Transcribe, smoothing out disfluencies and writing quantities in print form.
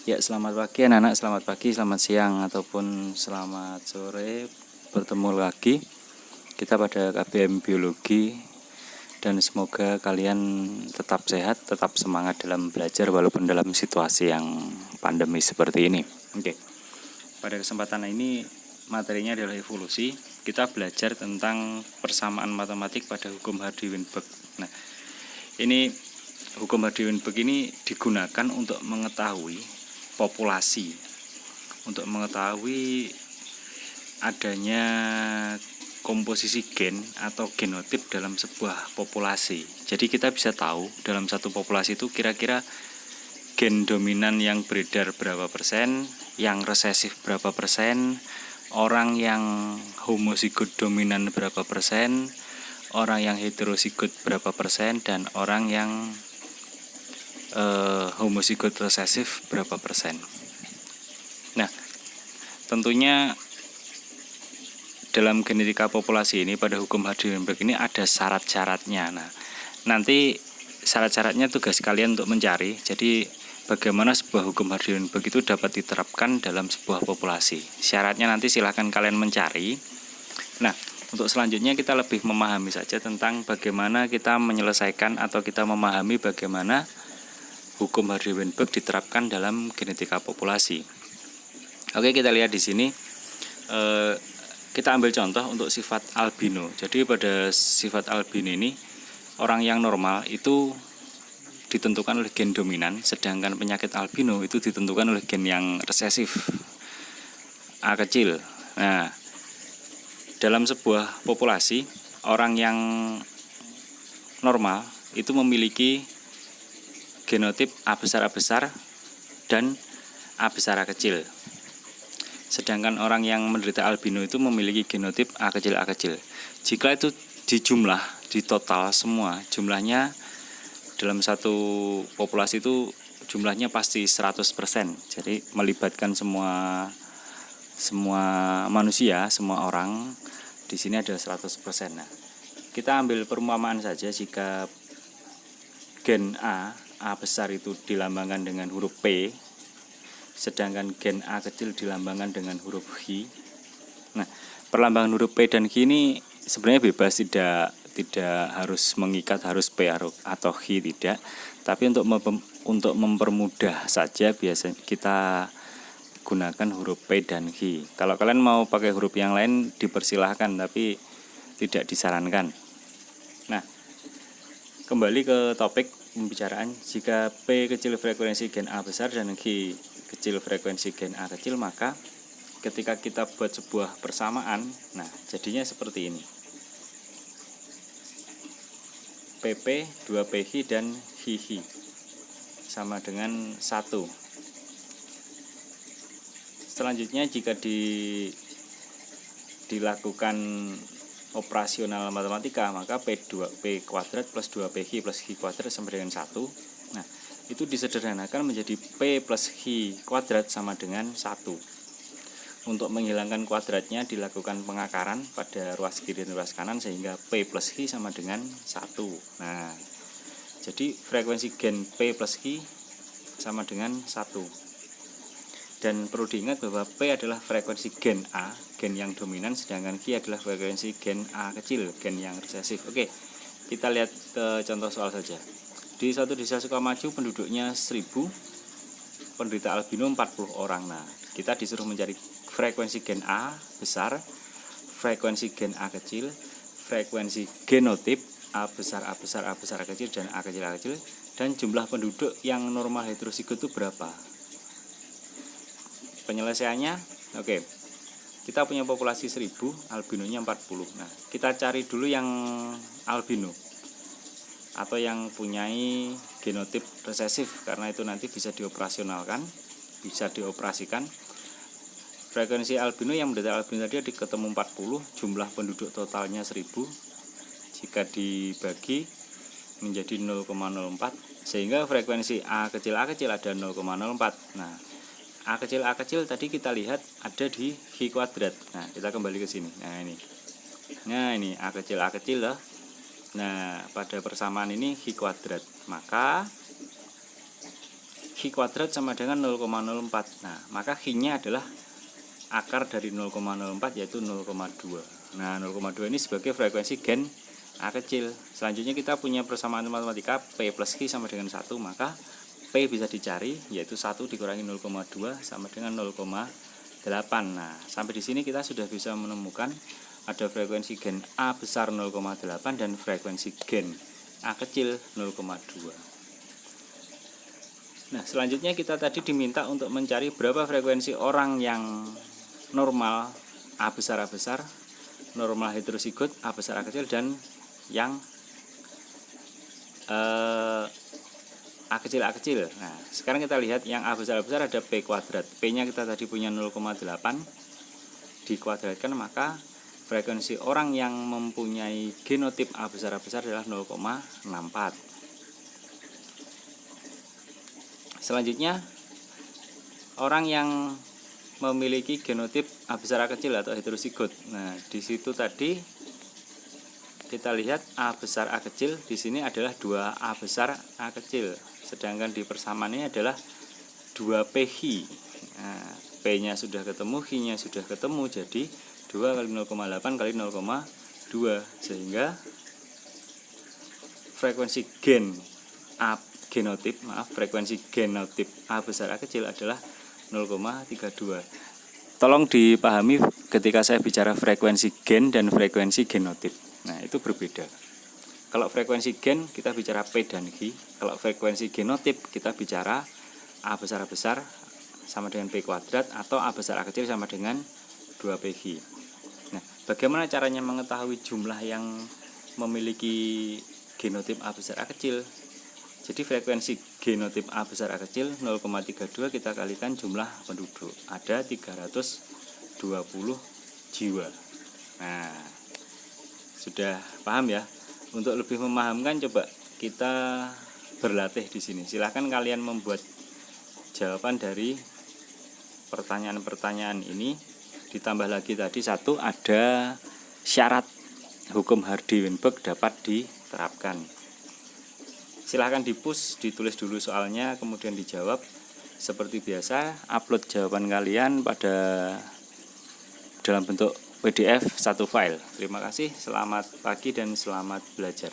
Ya, selamat pagi anak-anak, selamat pagi, selamat siang, ataupun selamat sore. Bertemu lagi kita pada KBM Biologi, dan semoga kalian tetap sehat, tetap semangat dalam belajar walaupun dalam situasi yang pandemi seperti ini. Oke. Pada kesempatan ini materinya adalah evolusi. Kita belajar tentang persamaan matematik pada hukum Hardy-Weinberg. Nah, ini hukum Hardy-Weinberg ini digunakan untuk mengetahui populasi, untuk mengetahui adanya komposisi gen atau genotip dalam sebuah populasi. Jadi kita bisa tahu dalam satu populasi itu kira-kira gen dominan yang beredar berapa persen, yang resesif berapa persen, orang yang homozigot dominan berapa persen, orang yang heterozigot berapa persen, dan orang yang homozigot resesif berapa persen. Nah, tentunya dalam genetika populasi ini pada hukum Hardy-Weinberg ini ada syarat-syaratnya. Nah, nanti syarat-syaratnya tugas kalian untuk mencari. Jadi bagaimana sebuah hukum Hardy-Weinberg itu dapat diterapkan dalam sebuah populasi. Syaratnya nanti silahkan kalian mencari. Nah, untuk selanjutnya kita lebih memahami saja tentang bagaimana kita menyelesaikan atau kita memahami bagaimana hukum Hardy-Weinberg diterapkan dalam genetika populasi. Oke, kita lihat di sini. Kita ambil contoh untuk sifat albino. Jadi pada sifat albino ini, orang yang normal itu ditentukan oleh gen dominan, sedangkan penyakit albino itu ditentukan oleh gen yang resesif, A kecil. Nah, dalam sebuah populasi, orang yang normal itu memiliki genotip A besar A besar dan A besar A kecil. Sedangkan orang yang menderita albino itu memiliki genotip A kecil A kecil. Jika itu dijumlah, di total semua, jumlahnya dalam satu populasi itu jumlahnya pasti 100%. Jadi melibatkan semua manusia, semua orang. Di sini ada 100%. Nah, kita ambil perumpamaan saja jika gen A besar itu dilambangkan dengan huruf P, sedangkan gen A kecil dilambangkan dengan huruf H. Nah, perlambangan huruf P dan H ini sebenarnya bebas, tidak harus mengikat harus P atau H, tidak. Tapi untuk mempermudah saja biasanya kita gunakan huruf P dan H. Kalau kalian mau pakai huruf yang lain dipersilahkan, tapi tidak disarankan. Nah, kembali ke topik pembicaraan. Jika P kecil frekuensi gen A besar dan G kecil frekuensi gen A kecil, maka ketika kita buat sebuah persamaan, nah jadinya seperti ini. PP 2PH dan HH sama dengan 1. Selanjutnya jika dilakukan operasional matematika, maka P kuadrat plus 2PH plus H kuadrat sama dengan 1. Nah, itu disederhanakan menjadi P plus H kuadrat sama dengan 1. Untuk menghilangkan kuadratnya dilakukan pengakaran pada ruas kiri dan ruas kanan sehingga P plus H sama dengan 1. Nah, jadi frekuensi gen P plus H sama dengan 1. Dan perlu diingat bahwa P adalah frekuensi gen A, gen yang dominan, sedangkan Q adalah frekuensi gen A kecil, gen yang resesif. Oke, kita lihat ke contoh soal saja. Di suatu desa Sukamaju penduduknya 1000, penderita albino 40 orang. Nah, kita disuruh mencari frekuensi gen A besar, frekuensi gen A kecil, frekuensi genotip A besar A besar A besar A kecil dan A kecil A kecil, dan jumlah penduduk yang normal heterozigot itu berapa. Penyelesaiannya, oke. Kita punya populasi 1000, albinonya 40. Nah, kita cari dulu yang albino atau yang punyai genotip resesif, karena itu nanti bisa dioperasionalkan, bisa dioperasikan. Frekuensi albino yang menderita albino tadi ketemu 40, jumlah penduduk totalnya 1000. Jika dibagi menjadi 0,04, sehingga frekuensi A kecil ada 0,04. Nah, A kecil tadi kita lihat ada di H kuadrat. Nah, kita kembali ke sini. Nah, ini A kecil lah. Nah, pada persamaan ini H kuadrat. Maka H Chi kuadrat sama dengan 0,04. Nah, maka Chi-nya adalah akar dari 0,04 yaitu 0,2. Nah, 0,2 ini sebagai frekuensi gen A kecil. Selanjutnya kita punya persamaan matematika P plus Q sama dengan 1, maka P bisa dicari yaitu 1 dikurangi 0,2 sama dengan 0,8. Nah, sampai di sini kita sudah bisa menemukan ada frekuensi gen A besar 0,8 dan frekuensi gen A kecil 0,2. Nah, selanjutnya kita tadi diminta untuk mencari berapa frekuensi orang yang normal A besar A besar, normal heterozigot A besar A kecil, dan yang A kecil A kecil. Nah, sekarang kita lihat yang A besar ada P kuadrat. P-nya kita tadi punya 0,8 dikuadratkan, maka frekuensi orang yang mempunyai genotip A besar adalah 0,64. Selanjutnya, orang yang memiliki genotip A besar A kecil atau heterozigot. Nah, di situ tadi kita lihat A besar A kecil di sini adalah 2 A besar A kecil. Sedangkan di persamaan ini adalah 2PH. Nah, P-nya sudah ketemu, H-nya sudah ketemu, jadi 2 kali 0,8 kali 0,2, sehingga frekuensi frekuensi genotip A besar A kecil adalah 0,32. Tolong dipahami ketika saya bicara frekuensi gen dan frekuensi genotip. Nah, itu berbeda. Kalau frekuensi gen kita bicara P dan Q. Kalau frekuensi genotip kita bicara A besar sama dengan P kuadrat atau A besar A kecil sama dengan 2PQ. Nah, bagaimana caranya mengetahui jumlah yang memiliki genotip A besar A kecil? Jadi frekuensi genotip A besar A kecil 0,32 kita kalikan jumlah penduduk. Ada 320 jiwa. Nah, sudah paham ya? Untuk lebih memahamkan coba kita berlatih di sini. Silahkan kalian membuat jawaban dari pertanyaan-pertanyaan ini. Ditambah lagi tadi satu, ada syarat hukum Hardy-Weinberg dapat diterapkan. Silahkan ditulis dulu soalnya, kemudian dijawab. Seperti biasa, upload jawaban kalian dalam bentuk PDF satu file. Terima kasih, selamat pagi dan selamat belajar.